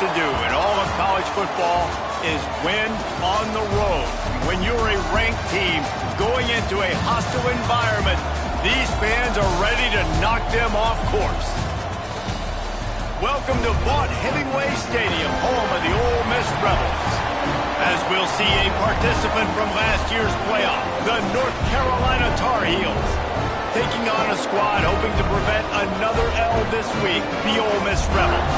to do in all of college football is win on the road. When you're a ranked team going into a hostile environment, these fans are ready to knock them off course. Welcome to Vaught-Hemingway Stadium, home of the Ole Miss Rebels. As we'll see a participant from last year's playoff, the North Carolina Tar Heels, taking on a squad hoping to prevent another L this week, the Ole Miss Rebels.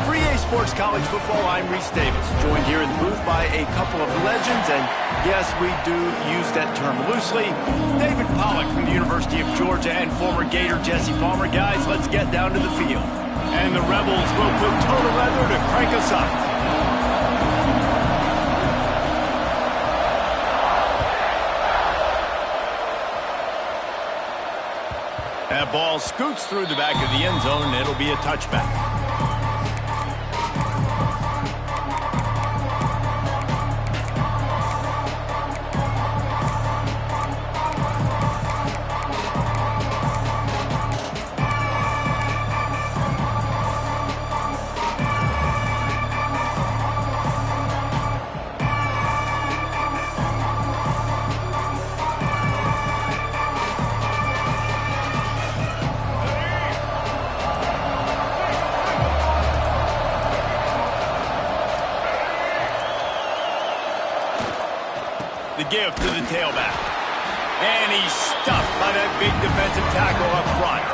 For EA Sports College Football, I'm Reese Davis, joined here in the booth by a couple of legends, and yes, we do use that term loosely. David Pollack from the University of Georgia and former Gator Jesse Palmer. Guys, let's get down to the field. And the Rebels will put total leather to crank us up. That ball scoots through the back of the end zone, and it'll be a touchback. The give to the tailback. And he's stuffed by that big defensive tackle up front.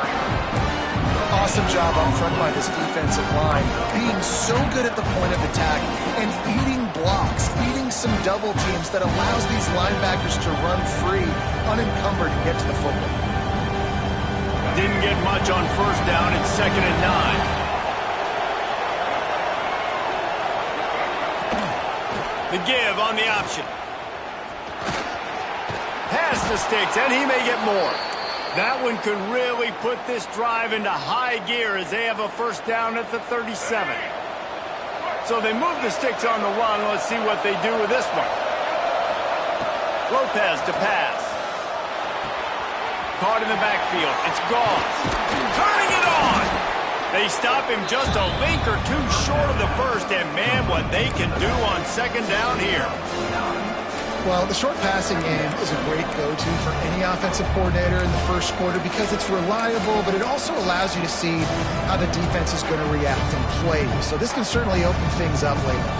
Awesome job up front by this defensive line. Being so good at the point of attack and eating blocks, eating some double teams that allows these linebackers to run free, unencumbered, and get to the football. Didn't get much on first down. It's 2nd and 9. The give on the option. Pass to Sticks, and he may get more. That one could really put this drive into high gear as they have a first down at the 37. So they move the Sticks on the run. Let's see what they do with this one. Lopez to pass. Caught in the backfield. It's Gauze. Turning it on. They stop him just a link or two short of the first, and man, what they can do on 2nd down here. Well, the short passing game is a great go-to for any offensive coordinator in the first quarter because it's reliable, but it also allows you to see how the defense is going to react and play. So this can certainly open things up later.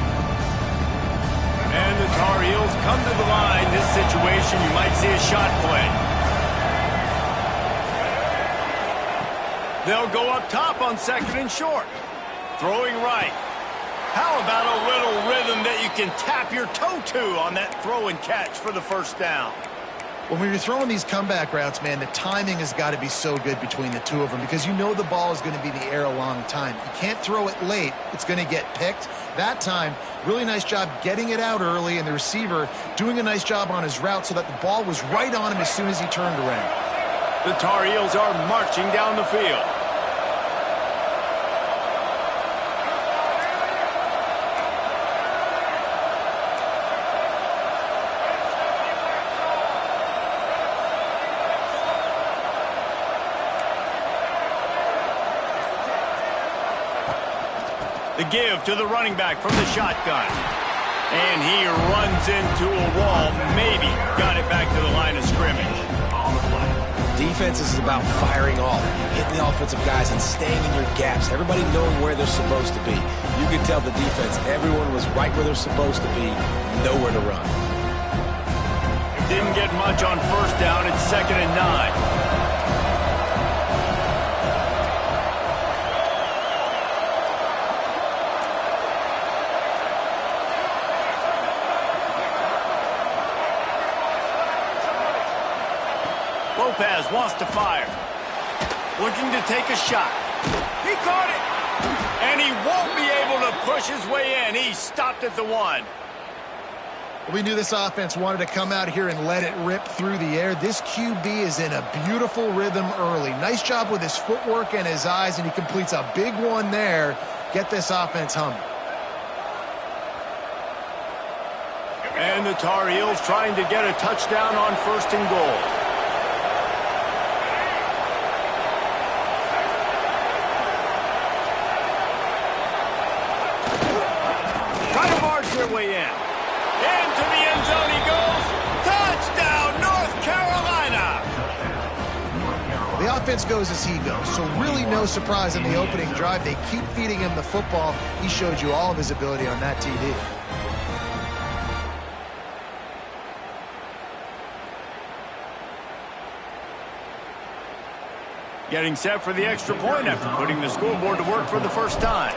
And the Tar Heels come to the line. This situation, you might see a shot play. They'll go up top on 2nd and short. Throwing right. How about a little rhythm that you can tap your toe to on that throw and catch for the first down? When you're throwing these comeback routes, man, the timing has got to be so good between the two of them because you know the ball is going to be in the air a long time. You can't throw it late. It's going to get picked. That time, really nice job getting it out early, and the receiver doing a nice job on his route so that the ball was right on him as soon as he turned around. The Tar Heels are marching down the field. The give to the running back from the shotgun. And he runs into a wall. Maybe got it back to the line of scrimmage. Defense is about firing off, hitting the offensive guys and staying in your gaps. Everybody knowing where they're supposed to be. You could tell the defense, everyone was right where they're supposed to be, nowhere to run. Didn't get much on first down. It's 2nd and 9. Lopez wants to fire. Looking to take a shot. He caught it. And he won't be able to push his way in. He stopped at the 1. We knew this offense wanted to come out here and let it rip through the air. This QB is in a beautiful rhythm early. Nice job with his footwork and his eyes, and he completes a big one there. Get this offense humming. And the Tar Heels trying to get a touchdown on 1st and goal. their way in. Into the end zone he goes. Touchdown, North Carolina! The offense goes as he goes, so really no surprise in the opening drive. They keep feeding him the football. He showed you all of his ability on that TD. Getting set for the extra point after putting the scoreboard to work for the first time.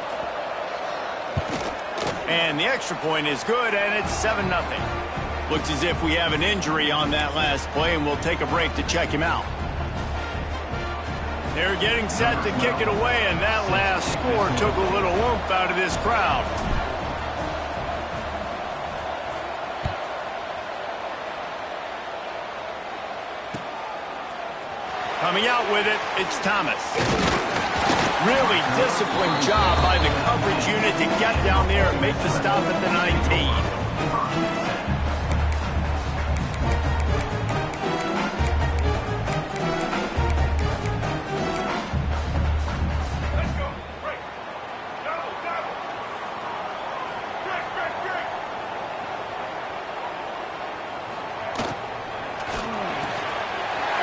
And the extra point is good, and it's 7-0. Looks as if we have an injury on that last play, and we'll take a break to check him out. They're getting set to kick it away, and that last score took a little oomph out of this crowd. Coming out with it, it's Thomas. Really disciplined job by the coverage unit to get down there and make the stop at the 19.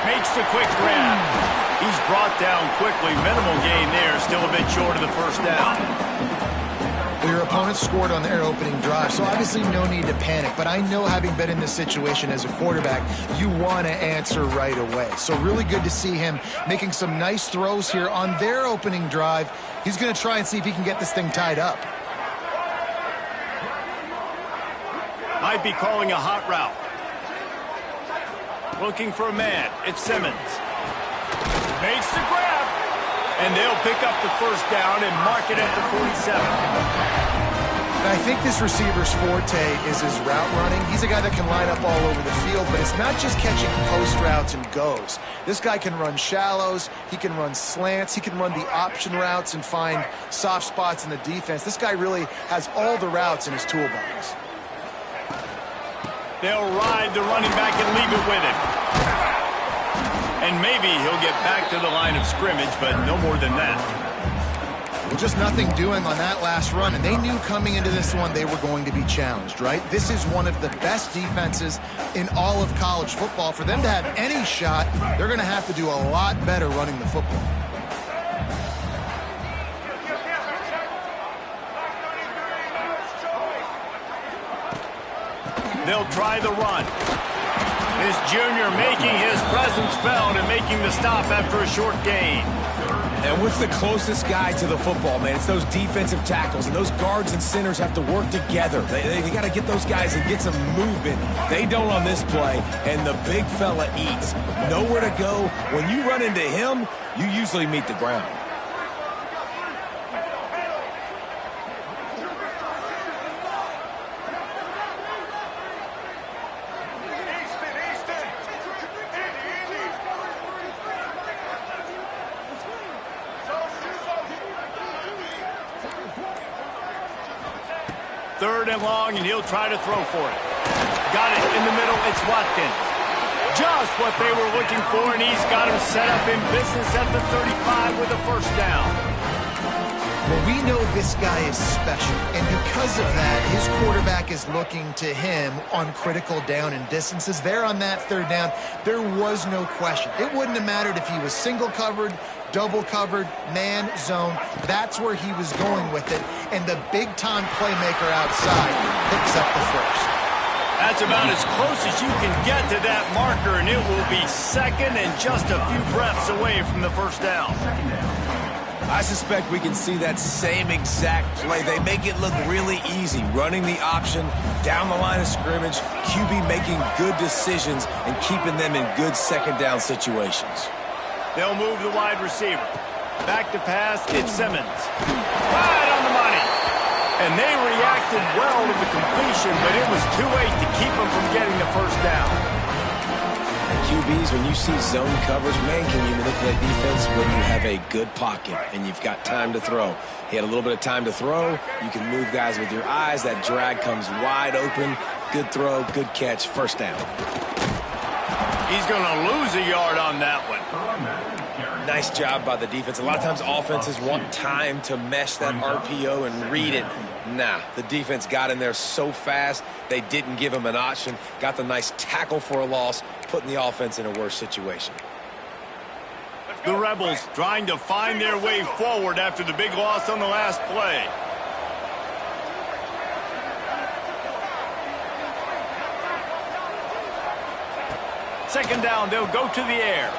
Makes the quick grab. He's brought down quickly. Minimal gain there. Still a bit short of the first down. Well, your opponent scored on their opening drive, so obviously no need to panic. But I know, having been in this situation as a quarterback, you want to answer right away. So really good to see him making some nice throws here on their opening drive. He's going to try and see if he can get this thing tied up. Might be calling a hot route. Looking for a man. It's Simmons. Makes the grab. And they'll pick up the first down and mark it at the 47. I think this receiver's forte is his route running. He's a guy that can line up all over the field, but it's not just catching post routes and goes. This guy can run shallows. He can run slants. He can run the option routes and find soft spots in the defense. This guy really has all the routes in his toolbox. They'll ride the running back and leave it with him. And maybe he'll get back to the line of scrimmage, but no more than that. Well, just nothing doing on that last run, and they knew coming into this one they were going to be challenged, right? This is one of the best defenses in all of college football. For them to have any shot, they're going to have to do a lot better running the football. They'll try the run. This junior making his presence felt and making the stop after a short gain. And what's the closest guy to the football, man? It's those defensive tackles, and those guards and centers have to work together. They got to get those guys and get some movement. They don't on this play, and the big fella eats. Nowhere to go. When you run into him, you usually meet the ground. Third and long, and he'll try to throw for it. Got it in the middle. It's Watkins. Just what they were looking for, and he's got him set up in business at the 35 with a first down. Well, we know this guy is special, and because of that, his quarterback is looking to him on critical down and distances. There on that third down, there was no question. It wouldn't have mattered if he was single covered, double covered, man, zone. That's where he was going with it, and the big-time playmaker outside picks up the first. That's about as close as you can get to that marker, and it will be second and just a few breaths away from the first down. I suspect we can see that same exact play. They make it look really easy, running the option down the line of scrimmage, QB making good decisions and keeping them in good second down situations. They'll move the wide receiver. Back to pass, it's Simmons. Right on the money. And they reacted well to the completion, but it was too late to keep them from getting the first down. QBs, when you see zone coverage, man, can you manipulate defense when you have a good pocket and you've got time to throw. He had a little bit of time to throw. You can move guys with your eyes. That drag comes wide open. Good throw, good catch, first down. He's going to lose a yard on that one. Nice job by the defense. A lot of times offenses want time to mesh that RPO and read it. Nah, the defense got in there so fast, they didn't give him an option. Got the nice tackle for a loss, putting the offense in a worse situation. The Rebels trying to find their way forward after the big loss on the last play. Second down, they'll go to the air.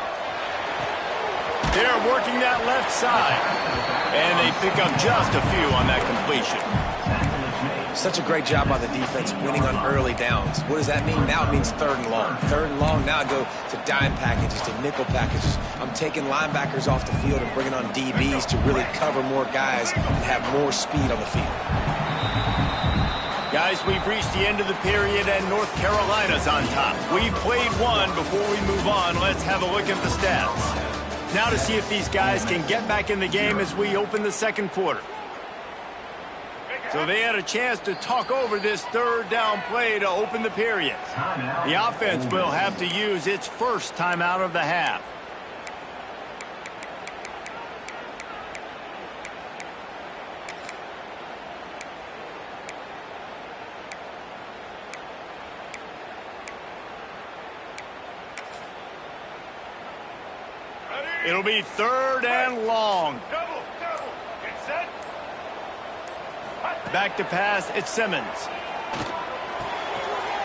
They're working that left side. And they pick up just a few on that completion. Such a great job by the defense winning on early downs. What does that mean? Now it means 3rd and long. 3rd and long, now I go to dime packages, to nickel packages. I'm taking linebackers off the field and bringing on DBs to really cover more guys and have more speed on the field. Guys, we've reached the end of the period and North Carolina's on top. We've played one. Before we move on, let's have a look at the stats. Now to see if these guys can get back in the game as we open the second quarter. So they had a chance to talk over this 3rd down play to open the period. The offense will have to use its first timeout of the half. It'll be 3rd and long. Get set. Back to pass, it's Simmons.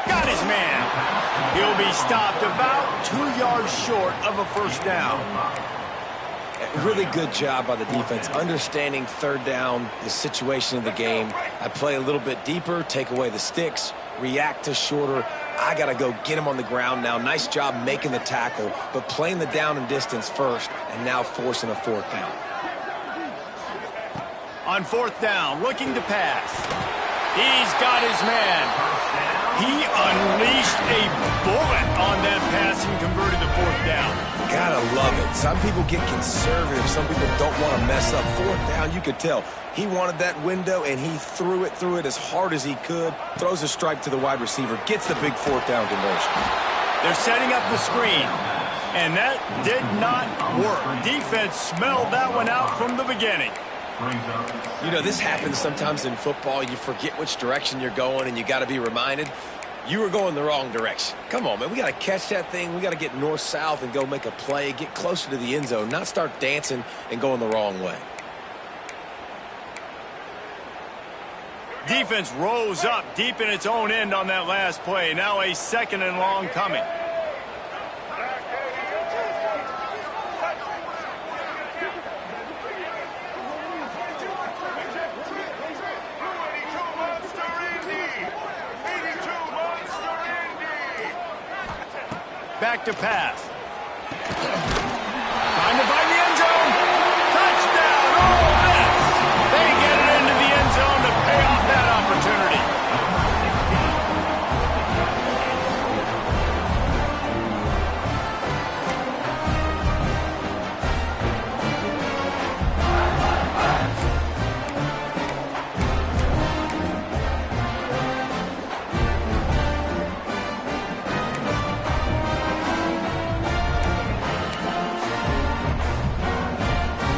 Got his man. He'll be stopped about 2 yards short of a first down. Really good job by the defense, understanding 3rd down, the situation of the game. I play a little bit deeper, take away the sticks, react to shorter. I got to go get him on the ground now. Nice job making the tackle, but playing the down and distance first, and now forcing a 4th down. On 4th down, looking to pass. He's got his man. He unleashed a bullet on that pass and converted the 4th down. Gotta love it. Some people get conservative. Some people don't want to mess up. 4th down, you could tell. He wanted that window, and he threw it as hard as he could. Throws a strike to the wide receiver. Gets the big 4th down conversion. They're setting up the screen, and that did not work. Defense smelled that one out from the beginning. You know, this happens sometimes in football. You forget which direction you're going, and you got to be reminded. You were going the wrong direction. Come on, man. We got to catch that thing. We got to get north-south and go make a play, get closer to the end zone, not start dancing and going the wrong way. Defense rose up deep in its own end on that last play. Now a 2nd and long coming. Back to pass. Time to find the end zone. Touchdown, Ole Miss. They get it into the end zone to pay off that opportunity.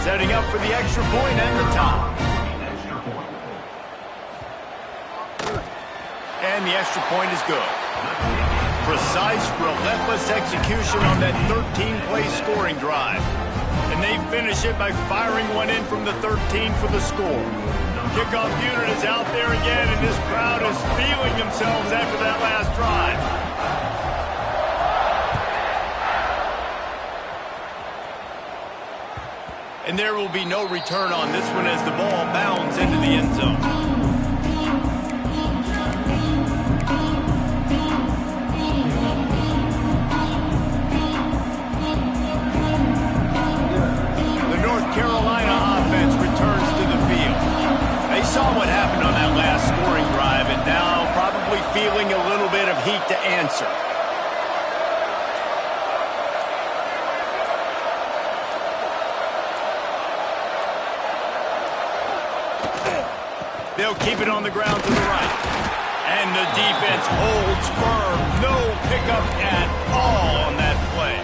Setting up for the extra point and the top. And the extra point is good. Precise, relentless execution on that 13-play scoring drive. And they finish it by firing one in from the 13 for the score. Kickoff unit is out there again, and this crowd is feeling themselves after that last drive. And there will be no return on this one as the ball bounds into the end zone. The North Carolina offense returns to the field. They saw what happened on that last scoring drive and now probably feeling a little bit of heat to answer. They'll keep it on the ground to the right. And the defense holds firm. No pickup at all on that play.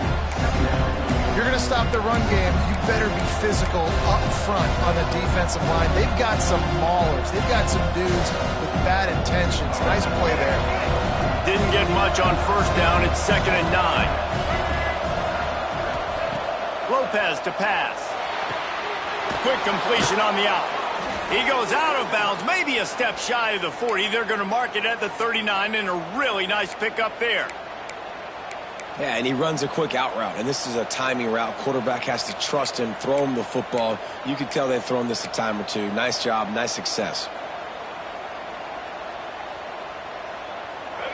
you're going to stop the run game, you better be physical up front on the defensive line. They've got some maulers. They've got some dudes with bad intentions. Nice play there. Didn't get much on first down. It's 2nd and 9. Lopez to pass. Quick completion on the out. He goes out of bounds, maybe a step shy of the 40. They're going to mark it at the 39, and a really nice pickup there. Yeah, and he runs a quick out route, and this is a timing route. Quarterback has to trust him, throw him the football. You can tell they've thrown this a time or two. Nice job, nice success.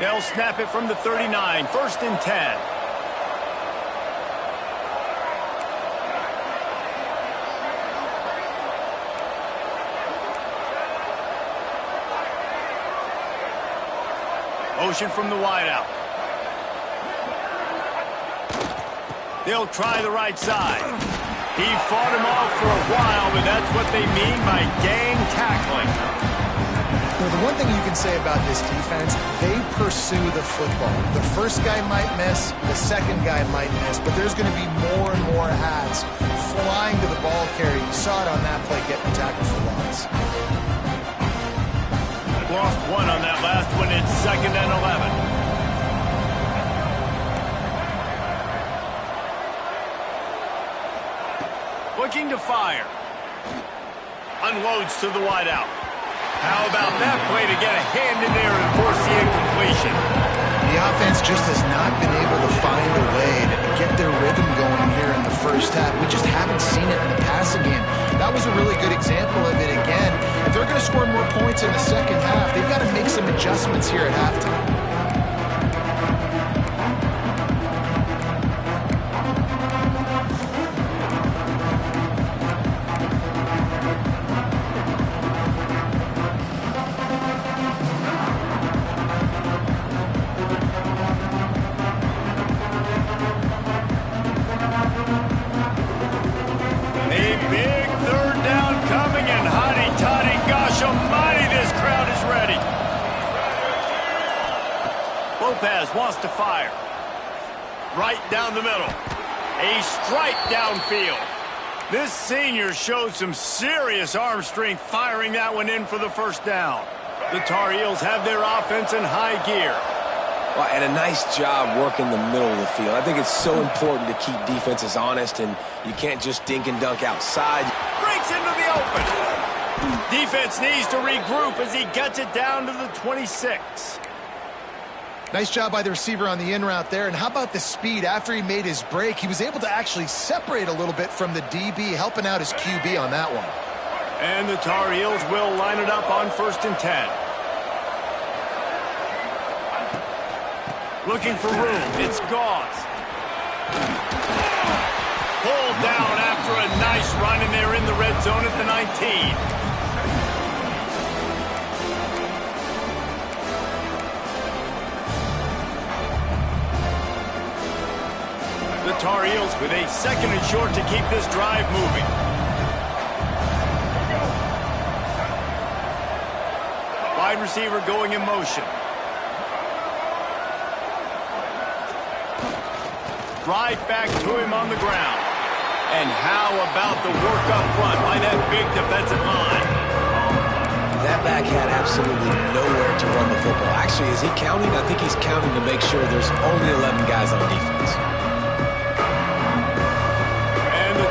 They'll snap it from the 39, 1st and 10. Motion from the wideout. They'll try the right side. He fought him off for a while, but that's what they mean by gang tackling. Well, the one thing you can say about this defense, they pursue the football. The first guy might miss, the second guy might miss, but there's going to be more and more hats flying to the ball carrier. You saw it on that play, getting tackled for loss. Lost one on that last one. It's 2nd and 11. Looking to fire. Unloads to the wideout. How about that play to get a hand in there and force the incompletion? The offense just has not been able to find a way to get their rhythm going here in the first half. We just haven't seen it in the passing game. That was a really good example of it again. If they're going to score more points in the second half, they've got to make some adjustments here at halftime. Lopez wants to fire. Right down the middle. A strike downfield. This senior showed some serious arm strength firing that one in for the first down. The Tar Heels have their offense in high gear. Well, and a nice job working the middle of the field. I think it's so important to keep defenses honest, and you can't just dink and dunk outside. Breaks into the open. Defense needs to regroup as he gets it down to the 26. Nice job by the receiver on the in route there. And how about the speed? After he made his break, he was able to actually separate a little bit from the DB, helping out his QB on that one. And the Tar Heels will line it up on 1st and 10. Looking for room. It's Gauze. Pulled down after a nice run, and they're in the red zone at the 19. The Tar Heels with a 2nd and short to keep this drive moving. Wide receiver going in motion. Right back to him on the ground. And how about the work up front by that big defensive line? That back had absolutely nowhere to run the football. Actually, is he counting? I think he's counting to make sure there's only 11 guys on defense.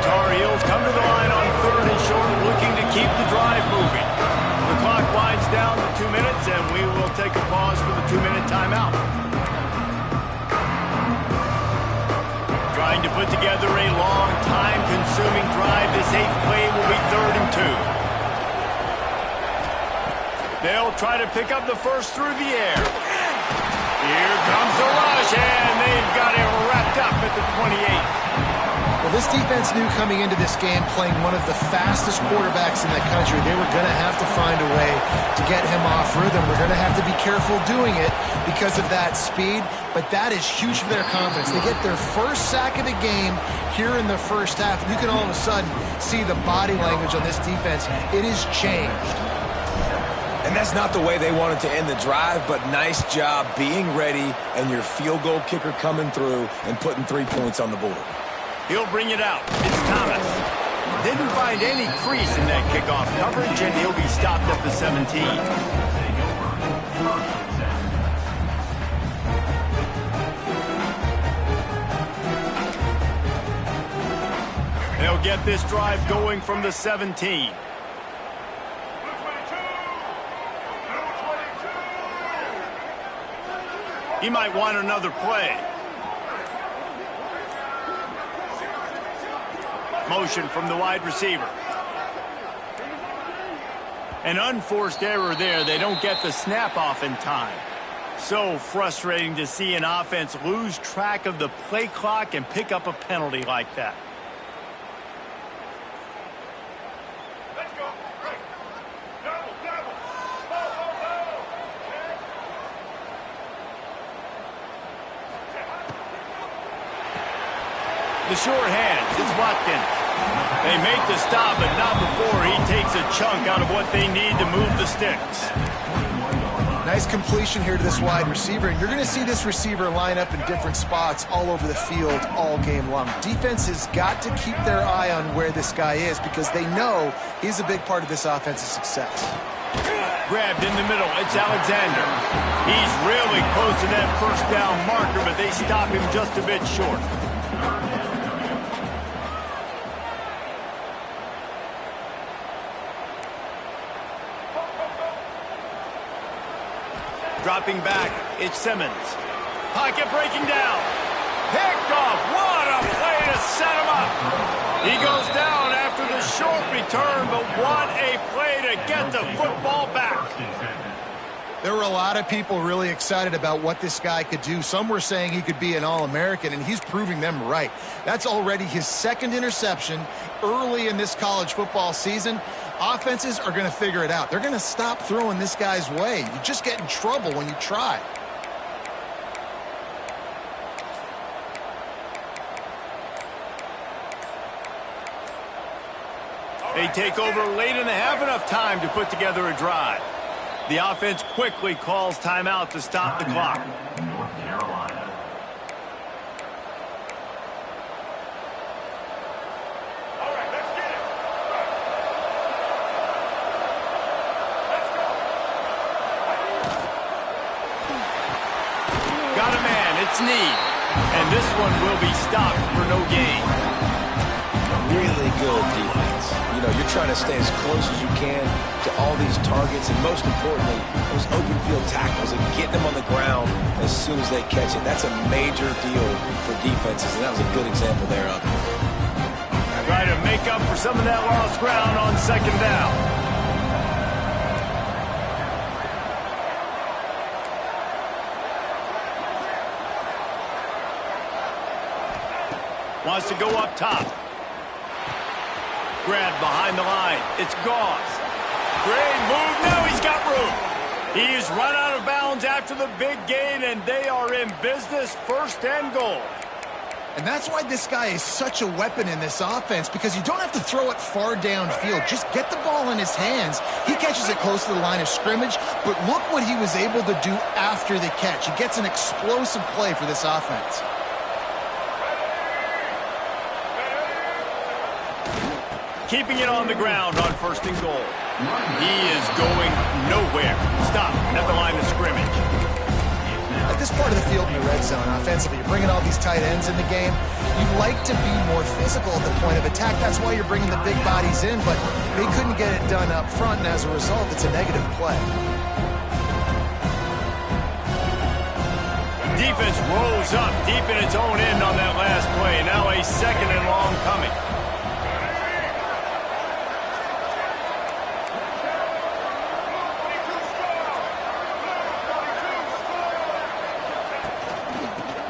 Tar Heels come to the line on 3rd and short, looking to keep the drive moving. The clock winds down to 2 minutes, and we will take a pause for the 2-minute timeout. Trying to put together a long, time-consuming drive. This 8th play will be 3rd and 2. They'll try to pick up the first through the air. Here comes the rush, and they've got it wrapped up at the 28. Well, this defense knew coming into this game, playing one of the fastest quarterbacks in the country, they were going to have to find a way to get him off rhythm. They're going to have to be careful doing it because of that speed, but that is huge for their confidence. They get their first sack of the game here in the first half, and you can all of a sudden see the body language on this defense. It has changed. And that's not the way they wanted to end the drive, but nice job being ready and your field goal kicker coming through and putting 3 points on the board. He'll bring it out. It's Thomas. Didn't find any crease in that kickoff coverage, and he'll be stopped at the 17. They'll get this drive going from the 17. He might want another play. Motion from the wide receiver. An unforced error there. They don't get the snap off in time. So frustrating to see an offense lose track of the play clock and pick up a penalty like that. The short hand, it's Watkins. They make the stop, but not before he takes a chunk out of what they need to move the sticks. Nice completion here to this wide receiver, and you're going to see this receiver line up in different spots all over the field all game long. Defense has got to keep their eye on where this guy is because they know he's a big part of this offense's success. Grabbed in the middle, it's Alexander. He's really close to that first down marker, but they stop him just a bit short. Dropping back, it's Simmons. Pocket breaking down. Picked off. What a play to set him up. He goes down after the short return, but what a play to get the football back. There were a lot of people really excited about what this guy could do. Some were saying he could be an All-American, and he's proving them right. That's already his second interception early in this college football season. Offenses are going to figure it out. They're going to stop throwing this guy's way. You just get in trouble when you try. They take over late and they have enough time to put together a drive. The offense quickly calls timeout to stop the clock. North Carolina. It's Ncaa, and this one will be stopped for no gain. Really good defense. You know, you're trying to stay as close as you can to all these targets, and most importantly, those open field tackles and getting them on the ground as soon as they catch it. That's a major deal for defenses, and that was a good example there of it. Try to make up for some of that lost ground on second down. Wants to go up top. Grabbed behind the line. It's Gauze. Great move. Now he's got room. He's run out of bounds after the big gain, and they are in business, first and goal. And that's why this guy is such a weapon in this offense, because you don't have to throw it far downfield. Just get the ball in his hands. He catches it close to the line of scrimmage, but look what he was able to do after the catch. He gets an explosive play for this offense. Keeping it on the ground on first and goal. He is going nowhere. Stop at the line of scrimmage. At this part of the field in the red zone, offensively, you're bringing all these tight ends in the game. You'd like to be more physical at the point of attack. That's why you're bringing the big bodies in, but they couldn't get it done up front, and as a result, it's a negative play. Defense rolls up deep in its own end on that last play. Now a second and long coming.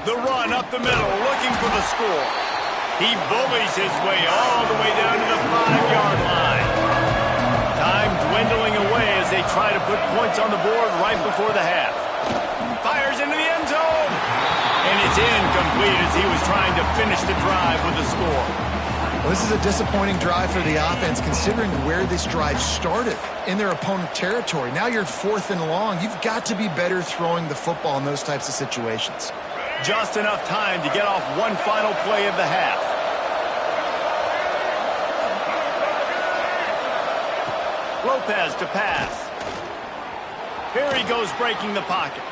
The run up the middle, looking for the score. He bullies his way all the way down to the 5-yard line. Time dwindling away as they try to put points on the board right before the half. Fires into the end zone. And it's incomplete as he was trying to finish the drive with a score. Well, this is a disappointing drive for the offense, considering where this drive started, in their opponent territory. Now you're 4th and long. You've got to be better throwing the football in those types of situations. Just enough time to get off one final play of the half. Lopez to pass. Here he goes breaking the pocket.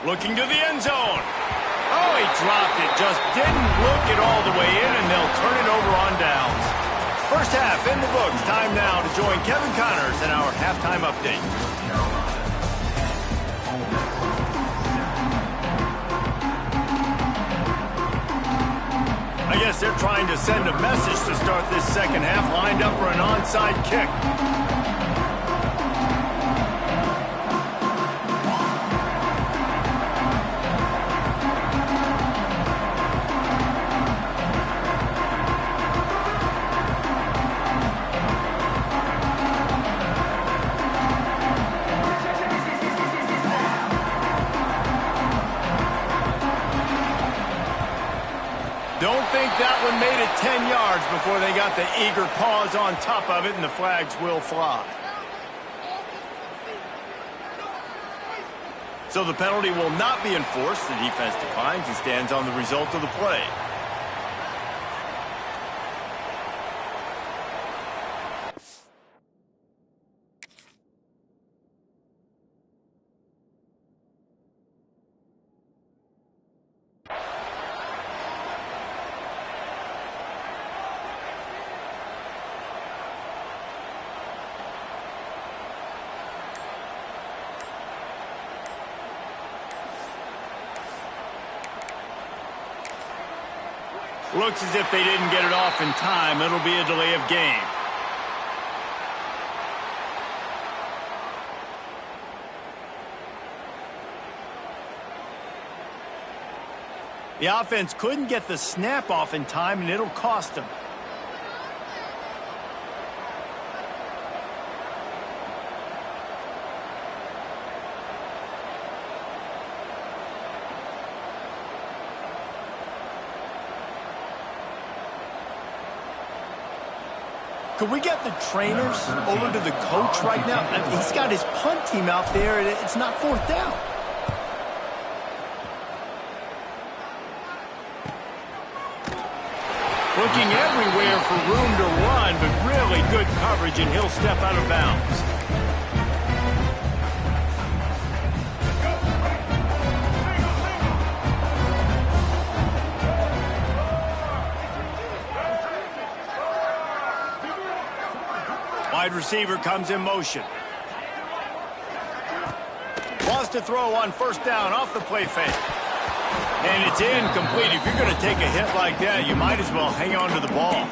Looking to the end zone. Oh, he dropped it. Just didn't look it all the way in, and they'll turn it over on downs. First half in the books. Time now to join Kevin Connors in our halftime update. I guess they're trying to send a message to start this second half, lined up for an onside kick. Don't think that one made it 10 yards before they got the eager paws on top of it, and the flags will fly. So the penalty will not be enforced. The defense declines and stands on the result of the play. Looks as if they didn't get it off in time. It'll be a delay of game. The offense couldn't get the snap off in time, and it'll cost them. Could we get the trainers over to the coach right now? I mean, he's got his punt team out there, and it's not fourth down. Looking everywhere for room to run, but really good coverage, and he'll step out of bounds. Wide receiver comes in motion. Wants to throw on first down off the play fake. And it's incomplete. If you're going to take a hit like that, you might as well hang on to the ball.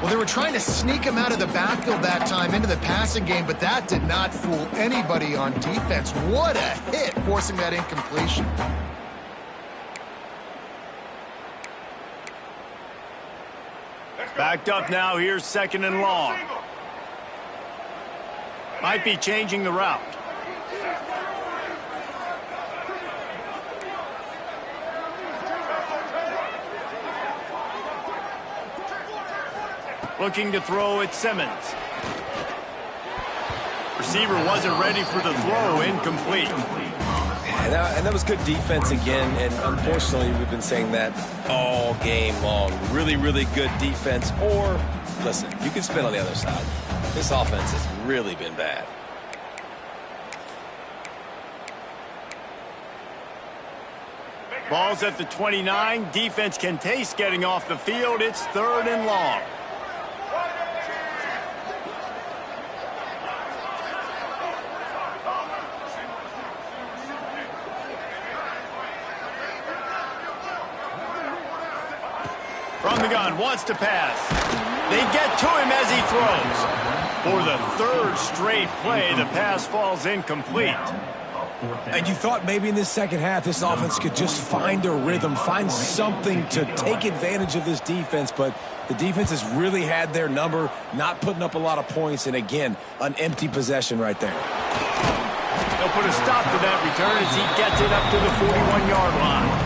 Well, they were trying to sneak him out of the backfield that time into the passing game, but that did not fool anybody on defense. What a hit, forcing that incompletion. Backed up now. Here's second and long. Might be changing the route. Looking to throw at Simmons. Receiver wasn't ready for the throw. Incomplete. And that was good defense again, and unfortunately we've been saying that all game long. Really, really good defense, or, listen, you can spin on the other side. This offense has really been bad. Ball's at the 29. Defense can taste getting off the field. It's third and long. From the gun, wants to pass. They get to him as he throws. For the third straight play, the pass falls incomplete. And you thought maybe in this second half this offense could just find a rhythm, find something to take advantage of this defense, but the defense has really had their number, not putting up a lot of points, and again, an empty possession right there. They'll put a stop to that return as he gets it up to the 41-yard line.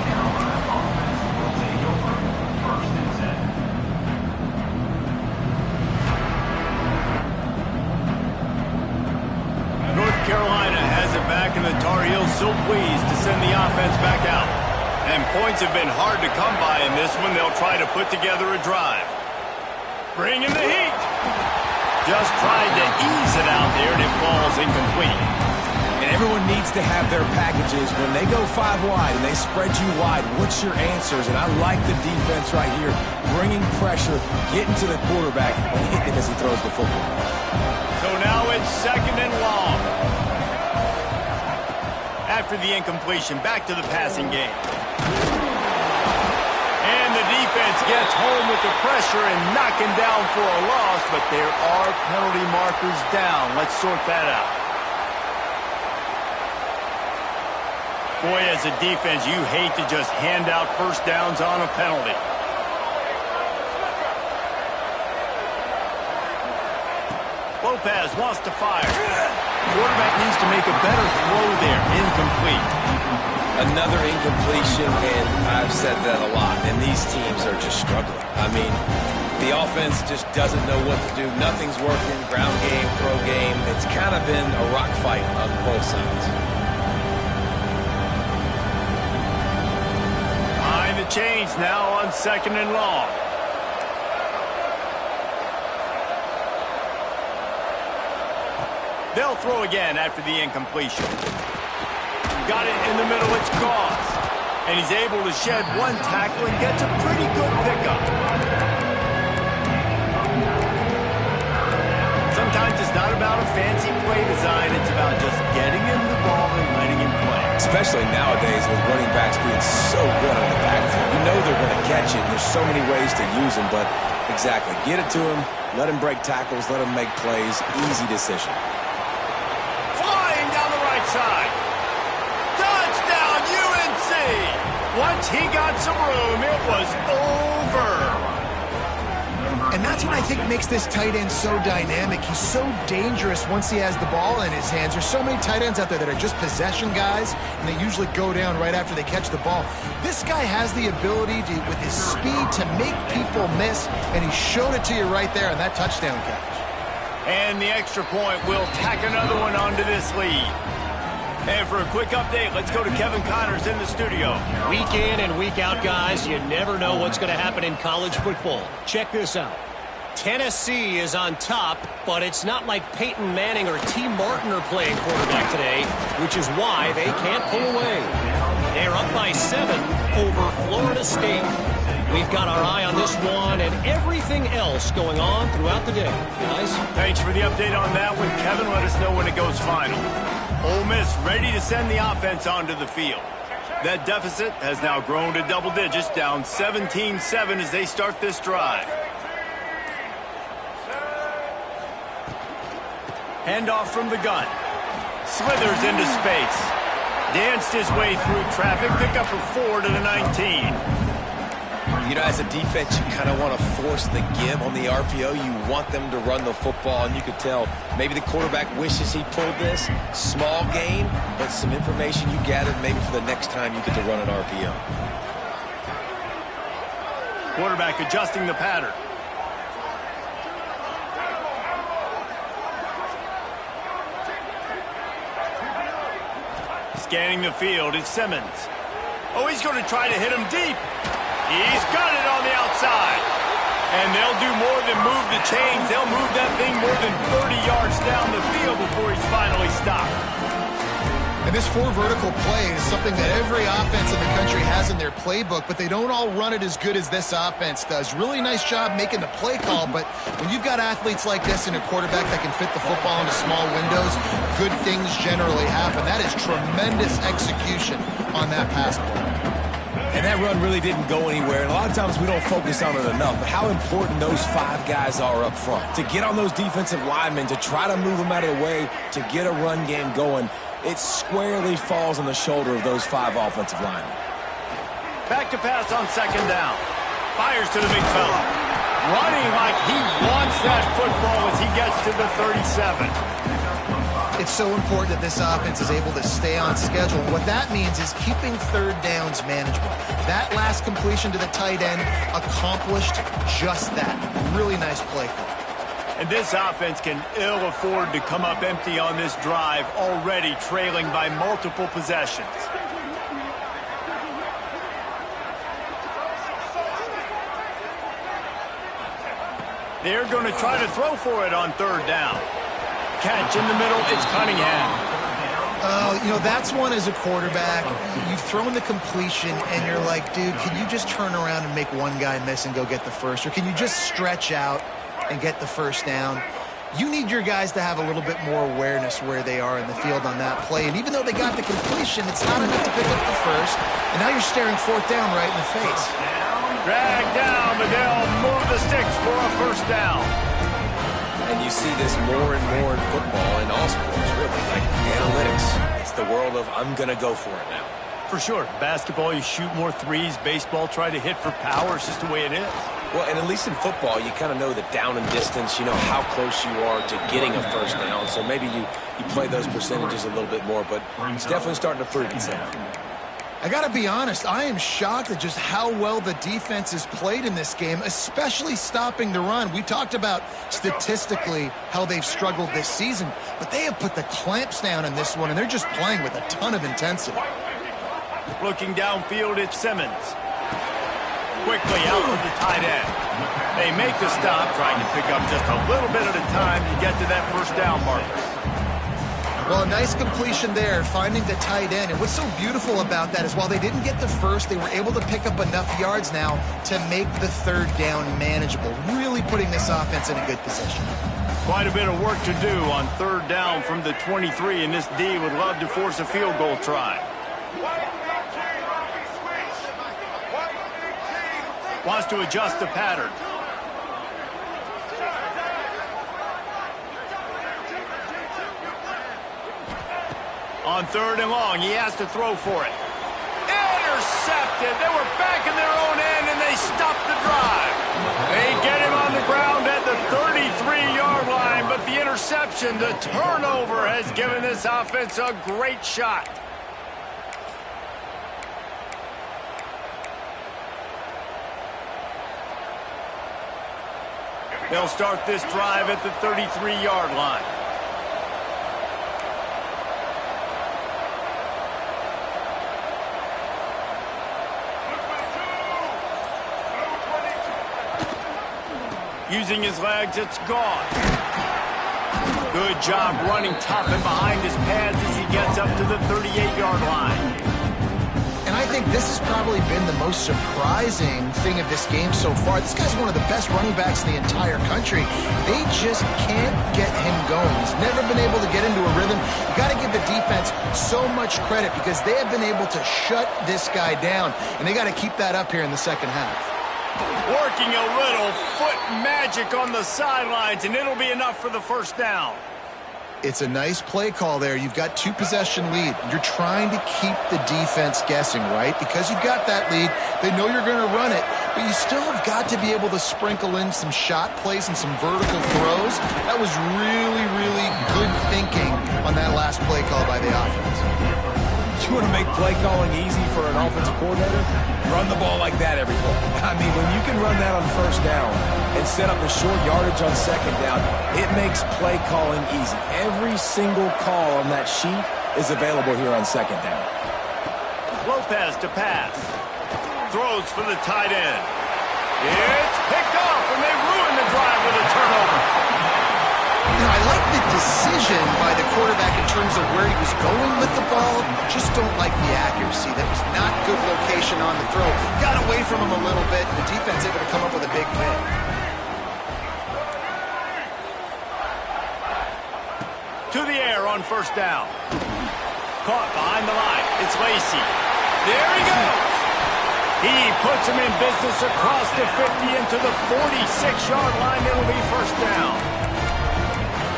Carolina has it back, and the Tar Heels so pleased to send the offense back out. And points have been hard to come by in this one. They'll try to put together a drive. Bring in the heat. Just tried to ease it out there, and it falls incomplete. And everyone needs to have their packages. When they go 5 wide and they spread you wide, what's your answers? And I like the defense right here, bringing pressure, getting to the quarterback, and hitting him as he throws the football. So now it's 2nd and long. After the incompletion, back to the passing game. And the defense gets home with the pressure and knocking down for a loss, but there are penalty markers down. Let's sort that out. Boy, as a defense, you hate to just hand out first downs on a penalty. Lopez wants to fire. Quarterback needs to make a better throw there. Incomplete. Another incompletion, and I've said that a lot, and these teams are just struggling. I mean, the offense just doesn't know what to do. Nothing's working. Ground game, throw game. It's kind of been a rock fight on both sides. Behind the chains now on 2nd and long. They'll throw again after the incompletion. Got it in the middle, it's Goss. And he's able to shed one tackle and gets a pretty good pickup. Sometimes it's not about a fancy play design, it's about just getting him the ball and letting him play. Especially nowadays with running backs being so good on the backfield. You know they're going to catch it, and there's so many ways to use them, but exactly, get it to him, let him break tackles, let him make plays, easy decision. Flying down the right side. Touchdown, UNC! Once he got some room, it was over. And that's what I think makes this tight end so dynamic. He's so dangerous once he has the ball in his hands. There's so many tight ends out there that are just possession guys, and they usually go down right after they catch the ball. This guy has the ability to, with his speed, to make people miss, and he showed it to you right there on that touchdown catch. And the extra point will tack another one onto this lead. And for a quick update, let's go to Kevin Connors in the studio. Week in and week out, guys, you never know what's going to happen in college football. Check this out. Tennessee is on top, but it's not like Peyton Manning or T. Martin are playing quarterback today, which is why they can't pull away. They're up by 7 over Florida State. We've got our eye on this one and everything else going on throughout the day, guys. Thanks for the update on that one, Kevin. Let us know when it goes final. Ole Miss ready to send the offense onto the field. That deficit has now grown to double digits, down 17-7 as they start this drive. Handoff from the gun. Slithers into space. Danced his way through traffic. Pick up a 4 to the 19. You know, as a defense, you kind of want to force the give on the RPO. You want them to run the football, and you could tell maybe the quarterback wishes he pulled this. Small gain, but some information you gathered maybe for the next time you get to run an RPO. Quarterback adjusting the pattern. Scanning the field, it's Simmons. Oh, he's going to try to hit him deep. He's got it on the outside. And they'll do more than move the chains. They'll move that thing more than 30 yards down the field before he's finally stopped. And this 4 vertical play is something that every offense in the country has in their playbook, but they don't all run it as good as this offense does. Really nice job making the play call, but when you've got athletes like this and a quarterback that can fit the football into small windows, good things generally happen. That is tremendous execution on that pass play. And that run really didn't go anywhere. And a lot of times we don't focus on it enough. But how important those 5 guys are up front. To get on those defensive linemen, to try to move them out of the way, to get a run game going, it squarely falls on the shoulder of those 5 offensive linemen. Back to pass on 2nd down. Fires to the big fella. Running like he wants that football as he gets to the 37. It's so important that this offense is able to stay on schedule. What that means is keeping 3rd downs manageable. That last completion to the tight end accomplished just that. Really nice play call. And this offense can ill afford to come up empty on this drive, already trailing by multiple possessions. They're going to try to throw for it on third down. Catch in the middle, it's Cunningham. You know, that's one as a quarterback. You've thrown the completion, and you're like, dude, can you just turn around and make one guy miss and go get the first? Or can you just stretch out and get the first down? You need your guys to have a little bit more awareness where they are in the field on that play. And even though they got the completion, it's not enough to pick up the first. And now you're staring fourth down right in the face. Drag down, but they'll move the sticks for a first down. And you see this more and more in football, in all sports, really, like analytics. It's the world of I'm going to go for it now. For sure. Basketball, you shoot more threes. Baseball, try to hit for power. It's just the way it is. Well, and at least in football, you kind of know the down and distance. You know how close you are to getting a first down. So maybe you play those percentages a little bit more, but it's definitely starting to prove itself. I got to be honest, I am shocked at just how well the defense has played in this game, especially stopping the run. We talked about statistically how they've struggled this season, but they have put the clamps down in this one, and they're just playing with a ton of intensity. Looking downfield, it's Simmons. Quickly out to the tight end. They make the stop, trying to pick up just a little bit at a time to get to that first down marker. Well, a nice completion there, finding the tight end. And what's so beautiful about that is while they didn't get the first, they were able to pick up enough yards now to make the third down manageable, really putting this offense in a good position. Quite a bit of work to do on third down from the 23, and this D would love to force a field goal try. Wants to adjust the pattern. On third and long, he has to throw for it. Intercepted. They were back in their own end, and they stopped the drive. They get him on the ground at the 33-yard line, but the interception, the turnover, has given this offense a great shot. They'll start this drive at the 33-yard line. Using his legs, it's gone. Good job running tough and behind his pads as he gets up to the 38-yard line. And I think this has probably been the most surprising thing of this game so far. This guy's one of the best running backs in the entire country. They just can't get him going. He's never been able to get into a rhythm. You got to give the defense so much credit because they have been able to shut this guy down, and they got to keep that up here in the second half. Working a little foot magic on the sidelines, and it'll be enough for the first down. It's a nice play call there. You've got two-possession lead. You're trying to keep the defense guessing, right? Because you've got that lead, they know you're going to run it, but you still have got to be able to sprinkle in some shot plays and some vertical throws. That was really, really good thinking on that last play call by the offense. You want to make play calling easy for an offensive coordinator? Run the ball like that every play. I mean, when you can run that on first down and set up a short yardage on second down, it makes play calling easy. Every single call on that sheet is available here on second down. Lopez to pass. Throws for the tight end. It's picked off, and they ruin the drive with a turnover. You know, I like the decision by the quarterback in terms of where he was going with the ball. Just don't like the accuracy. That was not good location on the throw. Got away from him a little bit, and the defense able to come up with a big pick. To the air on first down. Caught behind the line. It's Lacy. There he goes. He puts him in business across the 50 into the 46-yard line. It'll be first down.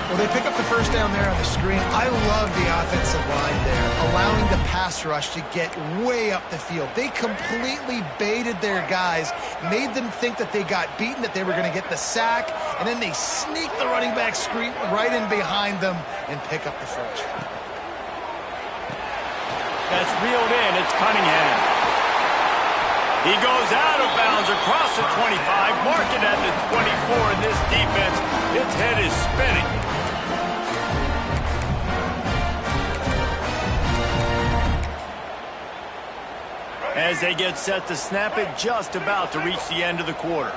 Well, they pick up the first down there on the screen. I love the offensive line there, allowing the pass rush to get way up the field. They completely baited their guys, made them think that they got beaten, that they were going to get the sack, and then they sneak the running back screen right in behind them and pick up the first. That's reeled in. It's Cunningham. He goes out of bounds across the 25, mark it at the 24, and this defense, its head is spinning. As they get set to snap it, just about to reach the end of the quarter.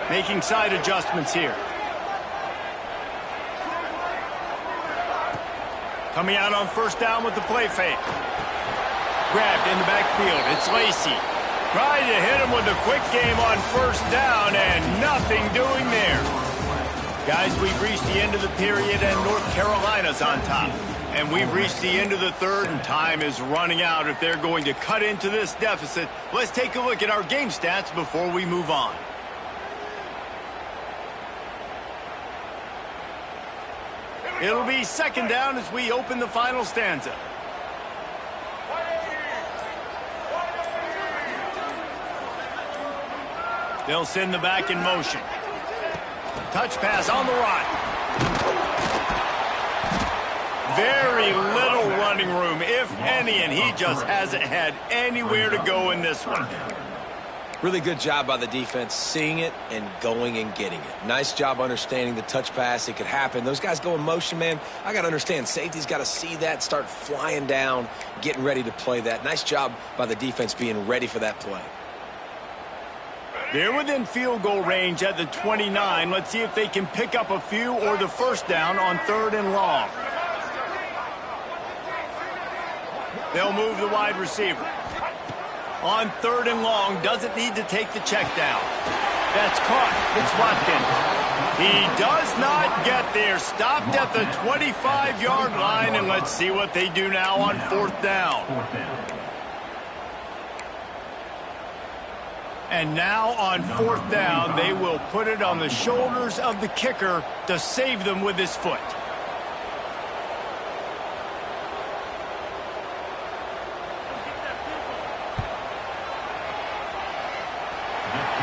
Making side adjustments here. Coming out on first down with the play fake. Grabbed in the backfield. It's Lacy. Trying to hit him with a quick game on first down, and nothing doing there. Guys, we've reached the end of the period, and North Carolina's on top. And we've reached the end of the third, and time is running out if they're going to cut into this deficit. Let's take a look at our game stats before we move on. It'll be second down as we open the final stanza. They'll send the back in motion. Touch pass on the run. Very little running room, if any, and he just hasn't had anywhere to go in this one. Really good job by the defense seeing it and going and getting it. Nice job understanding the touch pass. It could happen. Those guys go in motion, man. I got to understand. Safety's got to see that, start flying down, getting ready to play that. Nice job by the defense being ready for that play. They're within field goal range at the 29. Let's see if they can pick up a few or the first down on third and long. They'll move the wide receiver. On third and long, doesn't need to take the check down. That's caught. It's Watkins. He does not get there. Stopped at the 25-yard line, and let's see what they do now on fourth down. And now on fourth down, they will put it on the shoulders of the kicker to save them with his foot.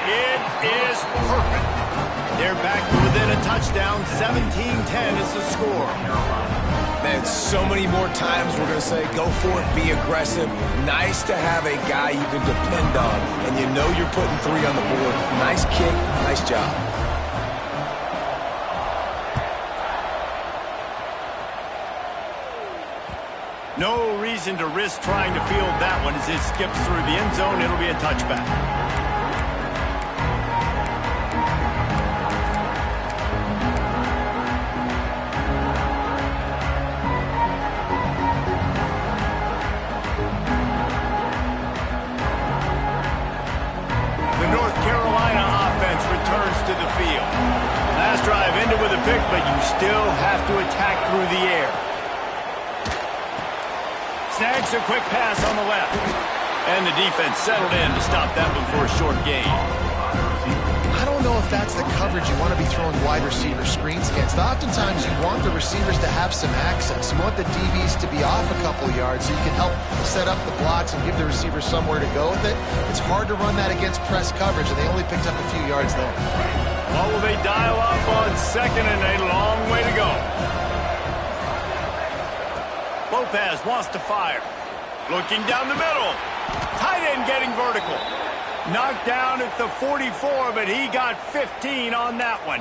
It is perfect. They're back to within a touchdown. 17-10 is the score. Man, so many more times we're going to say, go for it, be aggressive. Nice to have a guy you can depend on, and you know you're putting three on the board. Nice kick, nice job. No reason to risk trying to field that one as it skips through the end zone. It'll be a touchback. To the field. Last drive ended with a pick, but you still have to attack through the air. Snags a quick pass on the left. And the defense settled in to stop that one for a short gain. I don't know if that's the coverage you want to be throwing wide receiver screens against. Oftentimes you want the receivers to have some access. You want the DBs to be off a couple yards so you can help set up the blocks and give the receiver somewhere to go with it. It's hard to run that against press coverage, and they only picked up a few yards there. What will they dial up on second, and a long way to go? Lopez wants to fire. Looking down the middle. Tight end getting vertical. Knocked down at the 44, but he got 15 on that one.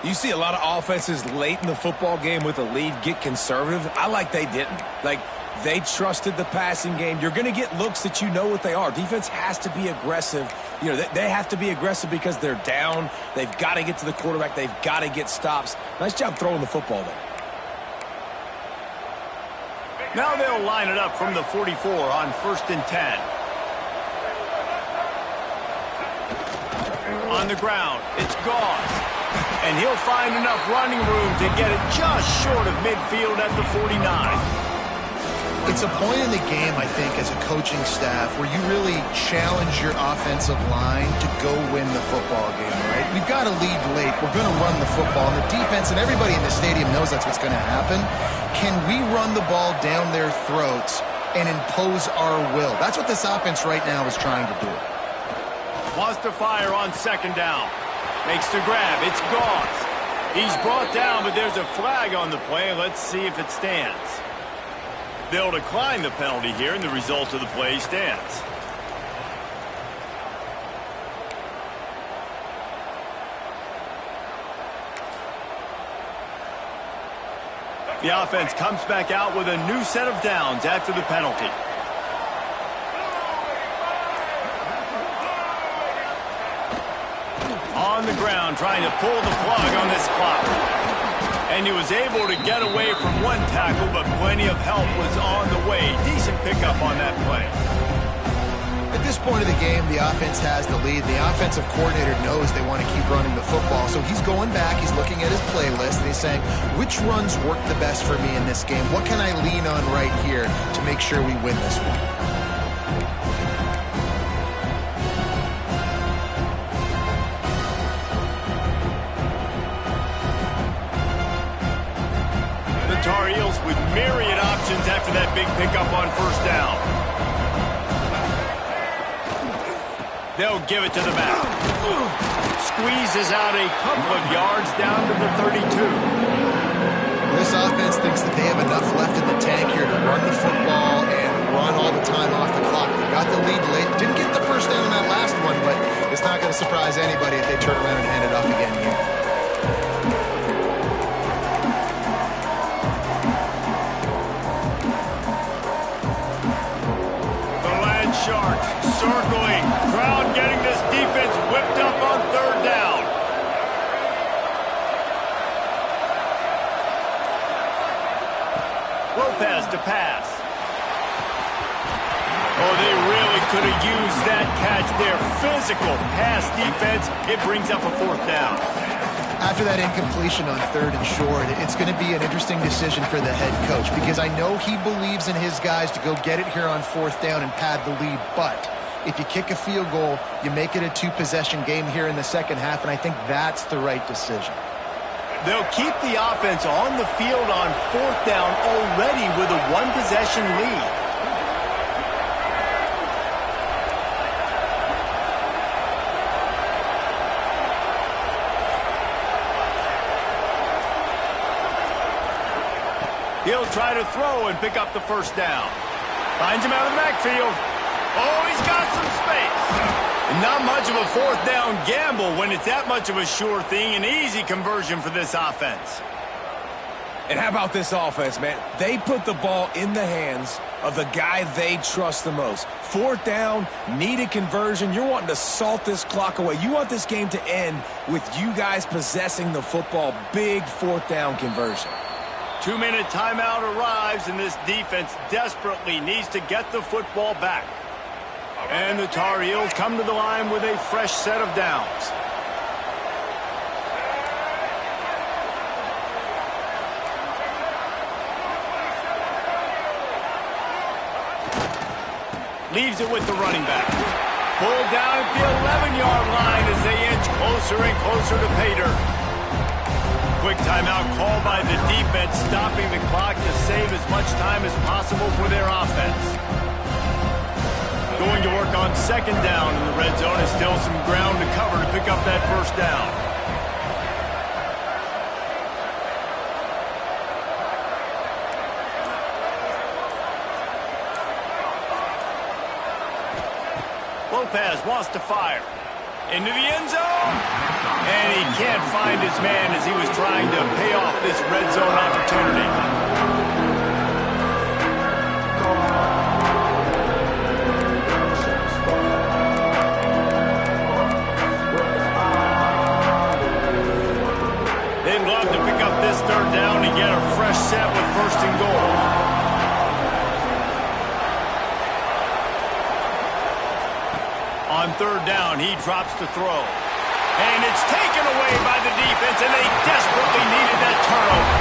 You see a lot of offenses late in the football game with a lead get conservative. I like they didn't. Like, they trusted the passing game. You're going to get looks that you know what they are. Defense has to be aggressive. You know, they have to be aggressive because they're down. They've got to get to the quarterback. They've got to get stops. Nice job throwing the football there. Now they'll line it up from the 44 on 1st and 10. On the ground, it's Gauze. And he'll find enough running room to get it just short of midfield at the 49. It's a point in the game, I think, as a coaching staff where you really challenge your offensive line to go win the football game, right? We've got to lead late. We're going to run the football. And the defense and everybody in the stadium knows that's what's going to happen. Can we run the ball down their throats and impose our will? That's what this offense right now is trying to do. Wants to fire on second down. Makes the grab. It's Gauze. He's brought down, but there's a flag on the play. Let's see if it stands. They'll decline the penalty here, and the result of the play stands. The offense comes back out with a new set of downs after the penalty. the ground trying to pull the plug on this clock. And he was able to get away from one tackle, but plenty of help was on the way. Decent pickup on that play. At this point of the game, the offense has the lead. The offensive coordinator knows they want to keep running the football. So he's going back, he's looking at his playlist, and he's saying, which runs work the best for me in this game? What can I lean on right here to make sure we win this one? The Tar Heels with myriad options after that big pickup on first down. They'll give it to the back. Squeezes out a couple of yards down to the 32. This offense thinks that they have enough left in the tank here to run the football and run all the time off the clock. They got the lead late. Didn't get the first down on that last one, but it's not going to surprise anybody if they turn around and hand it off again here. Sharks circling. Crowd getting this defense whipped up on third down. Lopez to pass. Oh, they really could have used that catch there. Physical pass defense. It brings up a fourth down. After that incompletion on third and short, it's going to be an interesting decision for the head coach because I know he believes in his guys to go get it here on fourth down and pad the lead, but if you kick a field goal, you make it a two-possession game here in the second half, and I think that's the right decision. They'll keep the offense on the field on fourth down already with a one-possession lead. He'll try to throw and pick up the first down. Finds him out of the backfield. Oh, he's got some space. Not much of a fourth down gamble when it's that much of a sure thing. An easy conversion for this offense. And how about this offense, man? They put the ball in the hands of the guy they trust the most. Fourth down, needed conversion. You're wanting to salt this clock away. You want this game to end with you guys possessing the football. Big fourth down conversion. 2-minute timeout arrives, and this defense desperately needs to get the football back. And the Tar Heels come to the line with a fresh set of downs. Leaves it with the running back. Pulled down at the 11-yard line as they inch closer and closer to pay dirt. Quick timeout called by the defense, stopping the clock to save as much time as possible for their offense. Going to work on second down in the red zone. Is still some ground to cover to pick up that first down. Lopez wants to fire. Into the end zone. And he can't find his man as he was trying to pay off this red zone opportunity. They'd love to pick up this third down and get a fresh set with first and goal. On third down, he drops to throw. And it's taken away by the defense, and they desperately needed that turnover.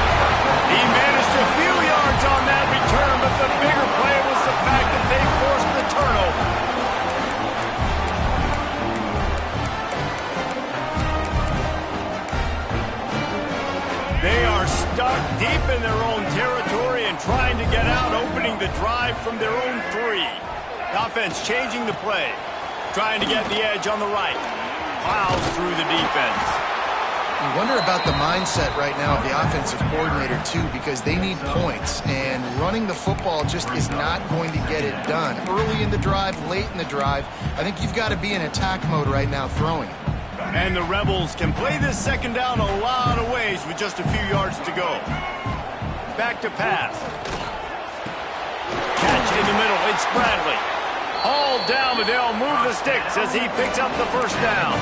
He managed a few yards on that return, but the bigger play was the fact that they forced the turnover. They are stuck deep in their own territory and trying to get out, opening the drive from their own 3. Offense changing the play. Trying to get the edge on the right. Plows through the defense. You wonder about the mindset right now of the offensive coordinator, too, because they need points, and running the football just is not going to get it done. Early in the drive, late in the drive, I think you've got to be in attack mode right now throwing it. And the Rebels can play this second down a lot of ways with just a few yards to go. Back to pass. Catch in the middle. It's Bradley. Hauled down, but they'll move the sticks as he picks up the first down.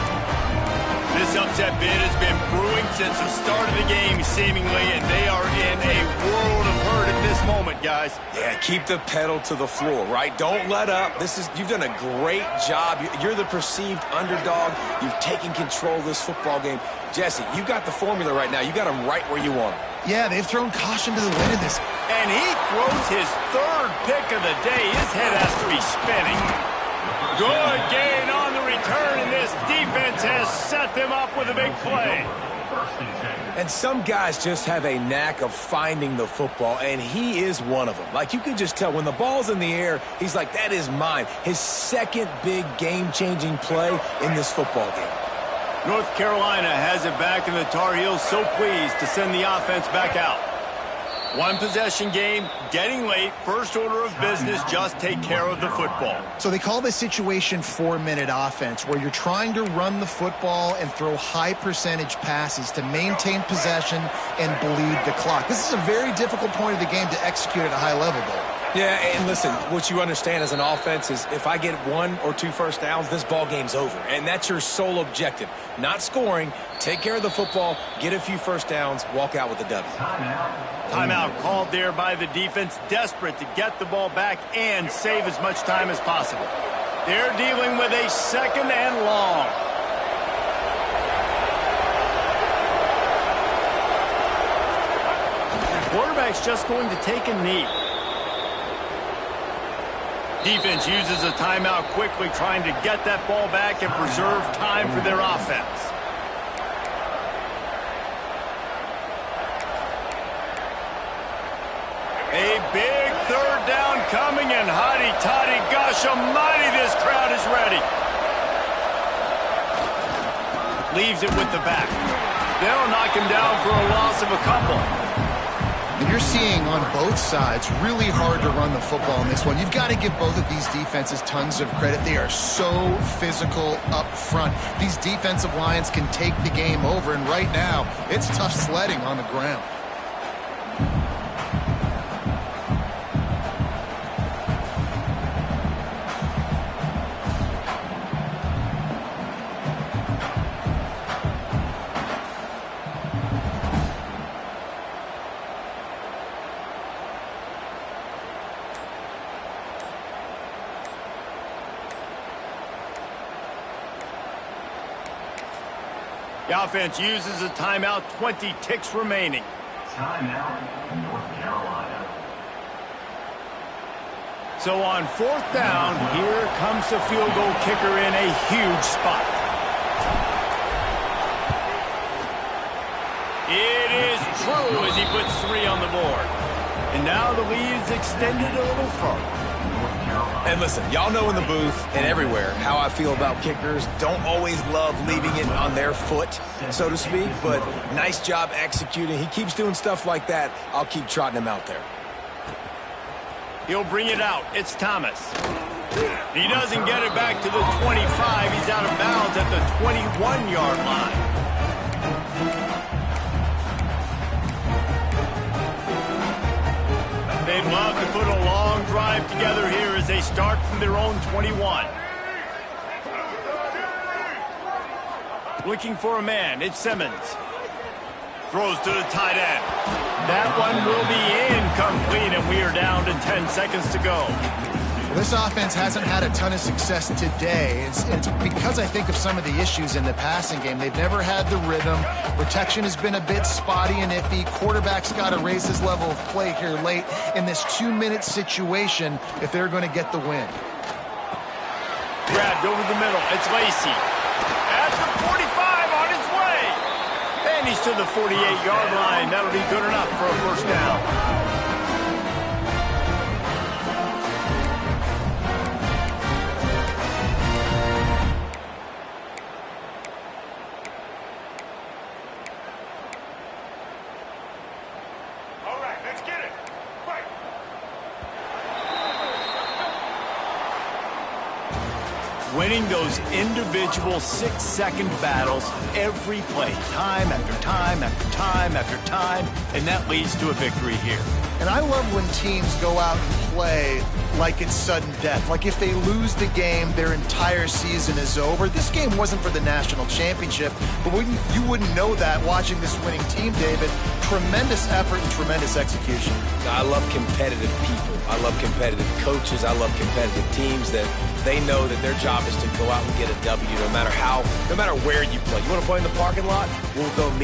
This upset bid has been brewing since the start of the game, seemingly, and they are in a world of hurt at this moment, guys. Yeah, keep the pedal to the floor, right? Don't let up. You've done a great job. You're the perceived underdog. You've taken control of this football game. Jesse, you've got the formula right now. You got them right where you want them. Yeah, they've thrown caution to the wind in this. And he throws his third pick of the day. His head has to be spinning. Good gain on the return, and this defense has set them up with a big play. And some guys just have a knack of finding the football, and he is one of them. Like, you can just tell when the ball's in the air, he's like, that is mine. His second big game-changing play in this football game. North Carolina has it back, and the Tar Heels so pleased to send the offense back out. One possession game, getting late, first order of business, just take care of the football. So they call this situation 4-minute offense, where you're trying to run the football and throw high percentage passes to maintain possession and bleed the clock. This is a very difficult point of the game to execute at a high level, though. Yeah, and listen, what you understand as an offense is if I get 1 or 2 first downs, this ball game's over. And that's your sole objective. Not scoring, take care of the football, get a few first downs, walk out with a W. Timeout called there by the defense, desperate to get the ball back and save as much time as possible. They're dealing with a second and long. The quarterback's just going to take a knee. Defense uses a timeout quickly, trying to get that ball back and preserve time for their offense. A big third down coming, and hotty-toddy, gosh almighty, this crowd is ready. Leaves it with the back. They'll knock him down for a loss of a couple. And you're seeing on both sides really hard to run the football in this one. You've got to give both of these defenses tons of credit. They are so physical up front. These defensive lines can take the game over, and right now, it's tough sledding on the ground. The offense uses a timeout, 20 ticks remaining. Timeout, North Carolina. So on fourth down, here comes the field goal kicker in a huge spot. It is true as he puts 3 on the board. And now the lead is extended a little further. And listen, y'all know in the booth and everywhere how I feel about kickers. Don't always love leaving it on their foot, so to speak, but nice job executing. He keeps doing stuff like that. I'll keep trotting him out there. He'll bring it out. It's Thomas. He doesn't get it back to the 25. He's out of bounds at the 21-yard line. They'd love to put a long drive together here as they start from their own 21. Looking for a man. It's Simmons. Throws to the tight end. That one will be incomplete, and we are down to 10 seconds to go. This offense hasn't had a ton of success today. It's because I think of some of the issues in the passing game. They've never had the rhythm. Protection has been a bit spotty and iffy. Quarterback's got to raise his level of play here late in this 2-minute situation if they're going to get the win. Grabbed over the middle. It's Lacey. At the 45 on his way. And he's to the 48-yard line. That'll be good enough for a first down. Winning those individual 6-second battles every play, time after time after time after time, and that leads to a victory here. And I love when teams go out and play like it's sudden death. Like if they lose the game, their entire season is over. This game wasn't for the national championship, but you wouldn't know that watching this winning team, David. Tremendous effort and tremendous execution. I love competitive people. I love competitive coaches. I love competitive teams that they know that their job is to go out and get a W no matter where you play. You want to play in the parking lot? We'll go meet